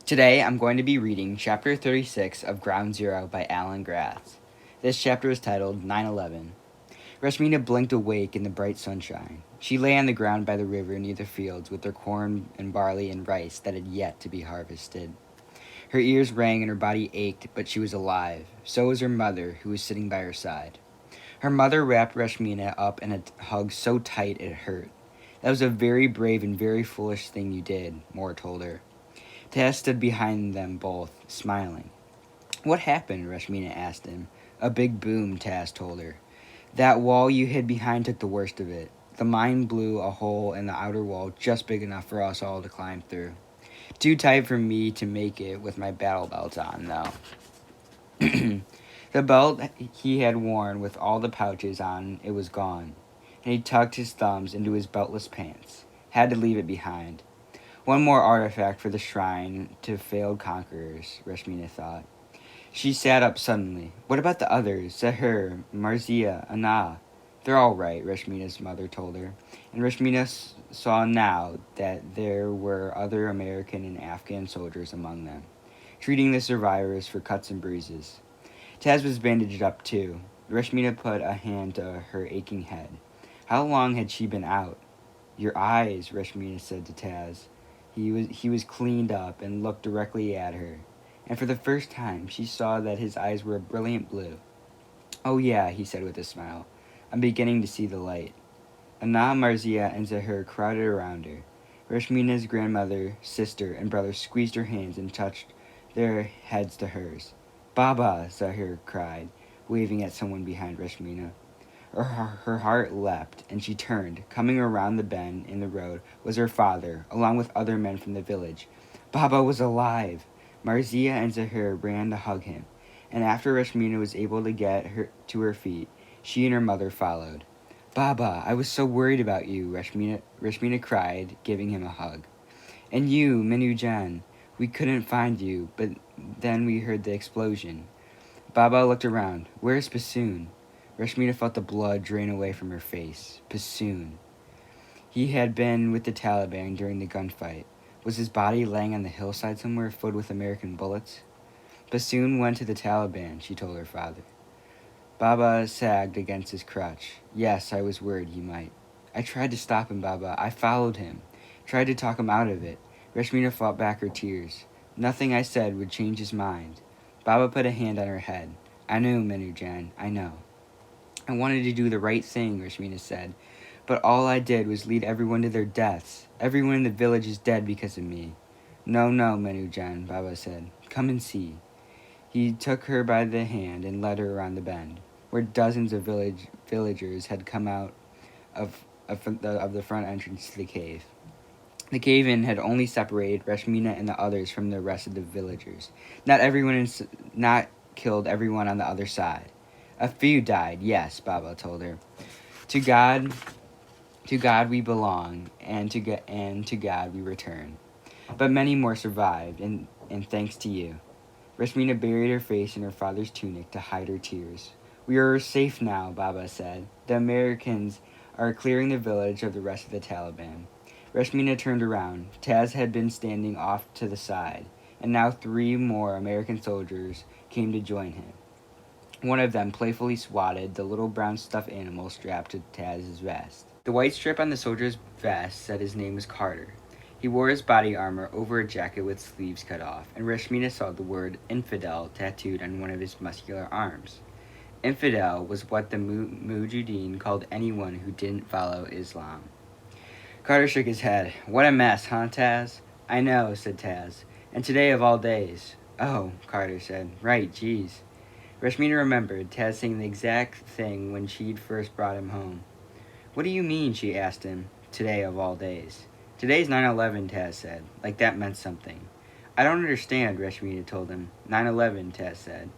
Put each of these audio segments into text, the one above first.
Today I'm going to be reading Chapter 36 of Ground Zero by Alan Gratz. This chapter is titled 9/11. Rashmina blinked awake in the bright sunshine. She lay on the ground by the river near the fields with their corn and barley and rice that had yet to be harvested. Her ears rang and her body ached, but she was alive. So was her mother, who was sitting by her side. Her mother wrapped Rashmina up in a hug so tight it hurt. That was a very brave and very foolish thing you did, Moore told her. Taz stood behind them both, smiling. What happened? Rashmina asked him. A big boom, Taz told her. That wall you hid behind took the worst of it. The mine blew a hole in the outer wall just big enough for us all to climb through. Too tight for me to make it with my battle belt on, though. The belt he had worn with all the pouches on it was gone, and he tucked his thumbs into his beltless pants. Had to leave it behind. One more artifact for the shrine to failed conquerors, Rashmina thought. She sat up suddenly. What about the others? Zahir, Marzia, Anna? They're all right, Rashmina's mother told her. And Rashmina saw now that there were other American and Afghan soldiers among them, treating the survivors for cuts and bruises. Taz was bandaged up too. Rashmina put a hand to her aching head. How long had she been out? Your eyes, Rashmina said to Taz. He was cleaned up and looked directly at her, and for the first time she saw that his eyes were a brilliant blue. Oh yeah, he said with a smile. I'm beginning to see the light. Anna, Marzia, and Zahir crowded around her. Rashmina's grandmother, sister, and brother squeezed her hands and touched their heads to hers. Baba, Zahir cried, waving at someone behind Rashmina. Her heart leapt, and she turned. Coming around the bend in the road was her father, along with other men from the village. Baba was alive! Marzia and Zahir ran to hug him, and after Rashmina was able to get her to her feet, she and her mother followed. Baba, I was so worried about you, Rashmina cried, giving him a hug. And you, Minujan, we couldn't find you, but then we heard the explosion. Baba looked around. Where's Bassoon? Rashmina felt the blood drain away from her face. Bassoon. He had been with the Taliban during the gunfight. Was his body laying on the hillside somewhere filled with American bullets? Bassoon went to the Taliban, she told her father. Baba sagged against his crutch. Yes, I was worried he might. I tried to stop him, Baba. I followed him. Tried to talk him out of it. Rashmina fought back her tears. Nothing I said would change his mind. Baba put a hand on her head. I know, Minujan, I know. I wanted to do the right thing, Rashmina said, but all I did was lead everyone to their deaths. Everyone in the village is dead because of me. No, Minujan, Baba said. Come and see. He took her by the hand and led her around the bend, where dozens of villagers had come out of the front entrance to the cave. The cave-in had only separated Rashmina and the others from the rest of the villagers. Not killed everyone on the other side. A few died, yes, Baba told her. To God we belong, and to God we return. But many more survived, and thanks to you. Rashmina buried her face in her father's tunic to hide her tears. We are safe now, Baba said. The Americans are clearing the village of the rest of the Taliban. Rashmina turned around. Taz had been standing off to the side, and now 3 more American soldiers came to join him. One of them playfully swatted the little brown stuffed animal strapped to Taz's vest. The white strip on the soldier's vest said his name was Carter. He wore his body armor over a jacket with sleeves cut off, and Rashmina saw the word infidel tattooed on one of his muscular arms. Infidel was what the Mujahideen called anyone who didn't follow Islam. Carter shook his head. What a mess, huh, Taz? I know, said Taz. And today of all days. Oh, Carter said. Right, geez. Rashmina remembered Taz saying the exact thing when she'd first brought him home. What do you mean, she asked him, today of all days? Today's 9/11, Taz said, like that meant something. I don't understand, Rashmina told him. 9/11, Taz said.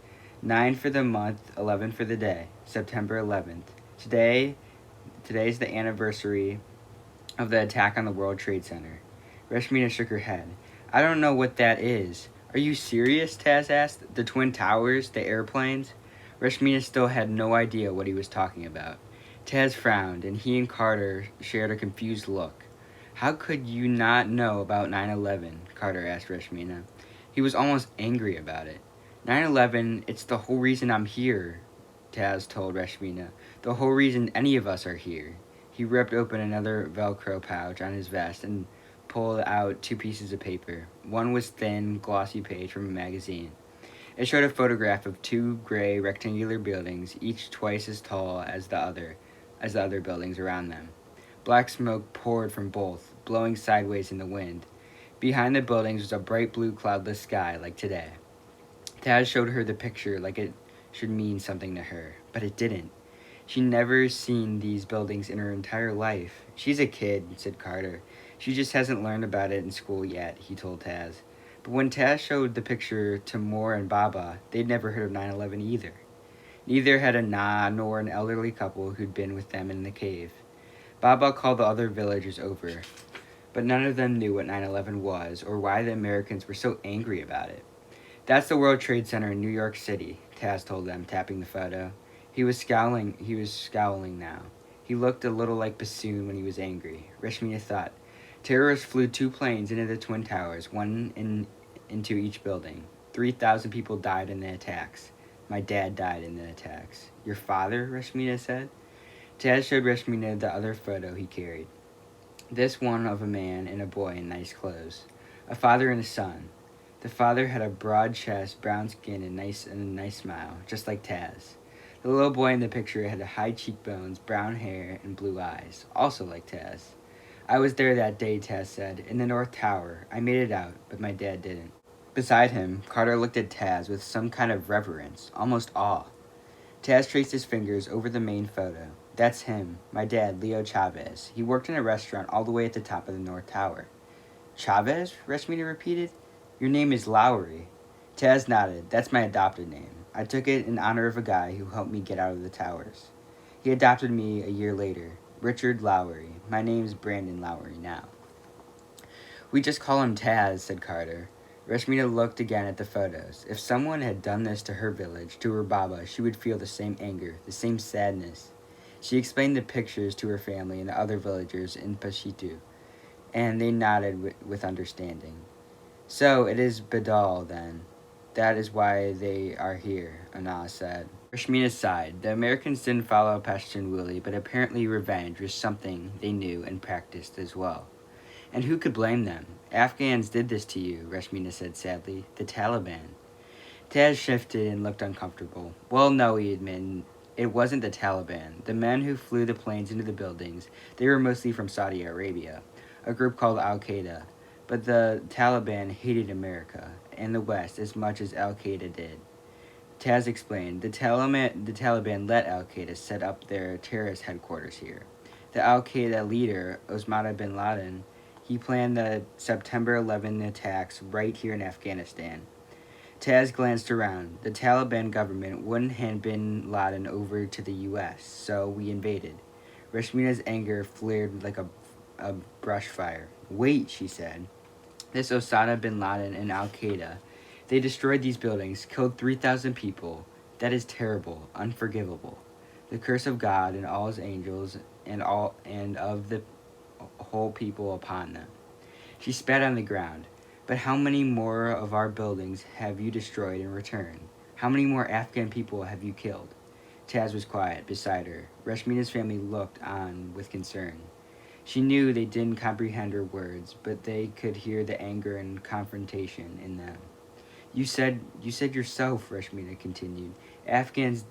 9 for the month, 11 for the day. September 11th. Today's the anniversary of the attack on the World Trade Center. Rashmina shook her head. I don't know what that is. Are you serious? Taz asked. The Twin Towers? The airplanes? Rashmina still had no idea what he was talking about. Taz frowned, and he and Carter shared a confused look. How could you not know about 9/11? Carter asked Rashmina. He was almost angry about it. 9/11, it's the whole reason I'm here, Taz told Reshmina. The whole reason any of us are here. He ripped open another Velcro pouch on his vest and pulled out two pieces of paper. One was thin, glossy page from a magazine. It showed a photograph of two gray rectangular buildings, each twice as tall as the other buildings around them. Black smoke poured from both, blowing sideways in the wind. Behind the buildings was a bright blue cloudless sky like today. Taz showed her the picture like it should mean something to her, but it didn't. She'd never seen these buildings in her entire life. She's a kid, said Carter. She just hasn't learned about it in school yet, he told Taz. But when Taz showed the picture to Moore and Baba, they'd never heard of 9/11 either. Neither had Anna nor an elderly couple who'd been with them in the cave. Baba called the other villagers over, but none of them knew what 9/11 was or why the Americans were so angry about it. That's the World Trade Center in New York City, Taz told them, tapping the photo. He was scowling now. He looked a little like Bassoon when he was angry. Reshmina thought. Terrorists flew two planes into the Twin Towers, into each building. 3,000 people died in the attacks. My dad died in the attacks. Your father? Reshmina said. Taz showed Reshmina the other photo he carried. This one of a man and a boy in nice clothes. A father and a son. The father had a broad chest, brown skin, and a nice smile, just like Taz. The little boy in the picture had high cheekbones, brown hair, and blue eyes, also like Taz. I was there that day, Taz said, in the North Tower. I made it out, but my dad didn't. Beside him, Carter looked at Taz with some kind of reverence, almost awe. Taz traced his fingers over the main photo. That's him, my dad, Leo Chavez. He worked in a restaurant all the way at the top of the North Tower. Chavez? Reshmina repeated. Your name is Lowry. Taz nodded. That's my adopted name. I took it in honor of a guy who helped me get out of the towers. He adopted me a year later. Richard Lowry. My name's Brandon Lowry now. We just call him Taz, said Carter. Reshmina looked again at the photos. If someone had done this to her village, to her Baba, she would feel the same anger, the same sadness. She explained the pictures to her family and the other villagers in Pashto, and they nodded with understanding. So it is Badal, then. That is why they are here, Anna said. Reshmina sighed. The Americans didn't follow Pashtun but apparently revenge was something they knew and practiced as well. And who could blame them? Afghans did this to you, Reshmina said sadly. The Taliban. Taz shifted and looked uncomfortable. Well, no, he admitted. It wasn't the Taliban. The men who flew the planes into the buildings, they were mostly from Saudi Arabia, a group called Al-Qaeda. But the Taliban hated America and the West as much as Al-Qaeda did. Taz explained, the Taliban let Al-Qaeda set up their terrorist headquarters here. The Al-Qaeda leader, Osama bin Laden, he planned the September 11 attacks right here in Afghanistan. Taz glanced around. The Taliban government wouldn't hand bin Laden over to the U.S., so we invaded. Reshmina's anger flared like a brush fire. Wait, she said. This Osama bin Laden and Al-Qaeda, they destroyed these buildings, killed 3,000 people. That is terrible, unforgivable. The curse of God and all his angels and of the whole people upon them. She spat on the ground. But how many more of our buildings have you destroyed in return? How many more Afghan people have you killed? Taz was quiet beside her. Reshmina's family looked on with concern. She knew they didn't comprehend her words, but they could hear the anger and confrontation in them. You said yourself, Reshmina continued. Afghans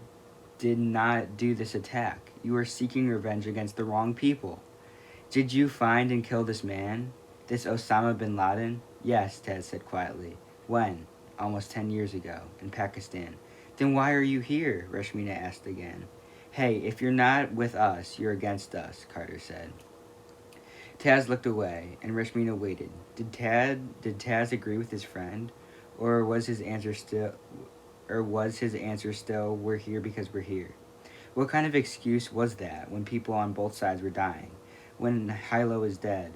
did not do this attack. You are seeking revenge against the wrong people. Did you find and kill this man? This Osama bin Laden? Yes, Taz said quietly. When? Almost 10 years ago, in Pakistan. Then why are you here? Reshmina asked again. Hey, if you're not with us, you're against us, Carter said. Taz looked away, and Reshmina waited. Did Taz agree with his friend? Or was his answer still, we're here because we're here? What kind of excuse was that when people on both sides were dying? When Hilo is dead?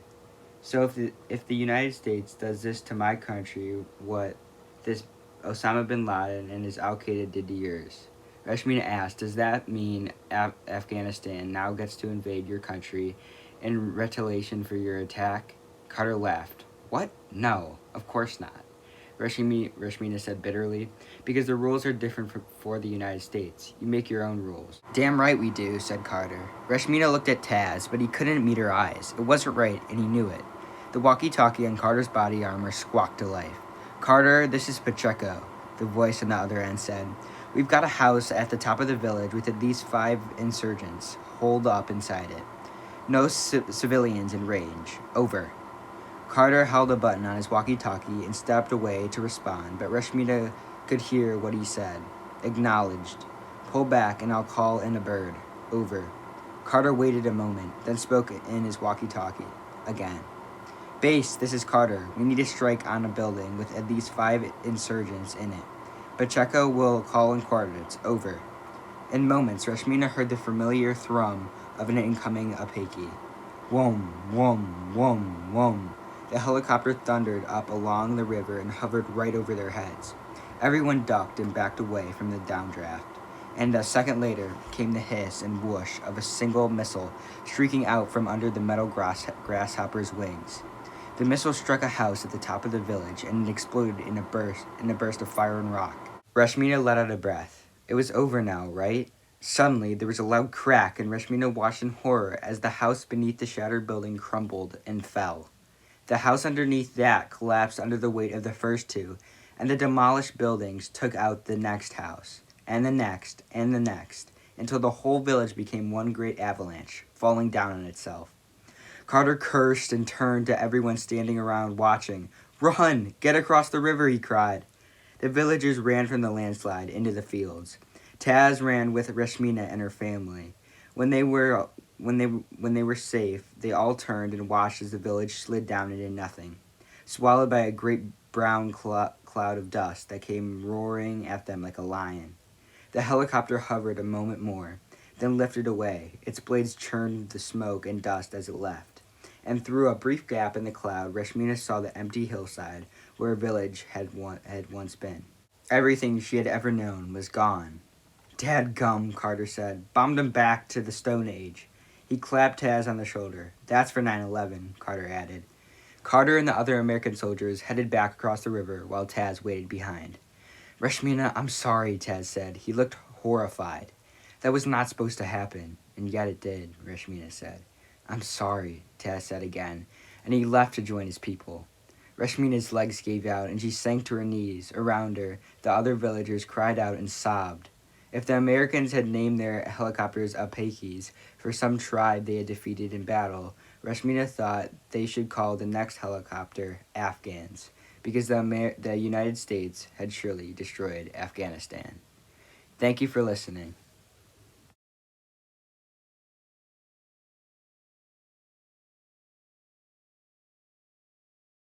So if the United States does this to my country, what this Osama bin Laden and his Al-Qaeda did to yours? Reshmina asked, does that mean Afghanistan now gets to invade your country in retaliation for your attack? Carter laughed. What? No, of course not. Rashmina said bitterly. Because the rules are different for the United States. You make your own rules. Damn right we do, said Carter. Rashmina looked at Taz, but he couldn't meet her eyes. It wasn't right, and he knew it. The walkie-talkie on Carter's body armor squawked to life. Carter, this is Pacheco, the voice on the other end said. We've got a house at the top of the village with at least 5 insurgents holed up inside it. No civilians in range. Over. Carter held a button on his walkie-talkie and stepped away to respond, but Rashmina could hear what he said. Acknowledged. Pull back and I'll call in a bird. Over. Carter waited a moment, then spoke in his walkie-talkie. Again. Base, this is Carter. We need to strike on a building with at least 5 insurgents in it. Pacheco will call in coordinates. Over. In moments, Rashmina heard the familiar thrum of an incoming Apache. Whom, whom, whom, whom. The helicopter thundered up along the river and hovered right over their heads. Everyone ducked and backed away from the downdraft, and a second later came the hiss and whoosh of a single missile streaking out from under the metal grasshopper's wings. The missile struck a house at the top of the village, and it exploded in a burst of fire and rock. Rashmina let out a breath. It was over now, right? Suddenly, there was a loud crack, and Rashmina watched in horror as the house beneath the shattered building crumbled and fell. The house underneath that collapsed under the weight of the first 2, and the demolished buildings took out the next house, and the next, and the next, until the whole village became one great avalanche, falling down on itself. Carter cursed and turned to everyone standing around watching. Run! Get across the river, he cried. The villagers ran from the landslide into the fields. Taz ran with Rashmina and her family. When they were safe, they all turned and watched as the village slid down into nothing, swallowed by a great brown cloud of dust that came roaring at them like a lion. The helicopter hovered a moment more, then lifted away. Its blades churned the smoke and dust as it left. And through a brief gap in the cloud, Rashmina saw the empty hillside where a village had once been. Everything she had ever known was gone. Dadgum, Carter said. Bombed him back to the Stone Age. He clapped Taz on the shoulder. That's for 9/11, Carter added. Carter and the other American soldiers headed back across the river while Taz waited behind. Rashmina, I'm sorry, Taz said. He looked horrified. That was not supposed to happen, and yet it did, Rashmina said. I'm sorry, Taz said again, and he left to join his people. Rashmina's legs gave out, and she sank to her knees. Around her, the other villagers cried out and sobbed. If the Americans had named their helicopters Apaches for some tribe they had defeated in battle, Rashmina thought they should call the next helicopter Afghans, because the United States had surely destroyed Afghanistan. Thank you for listening.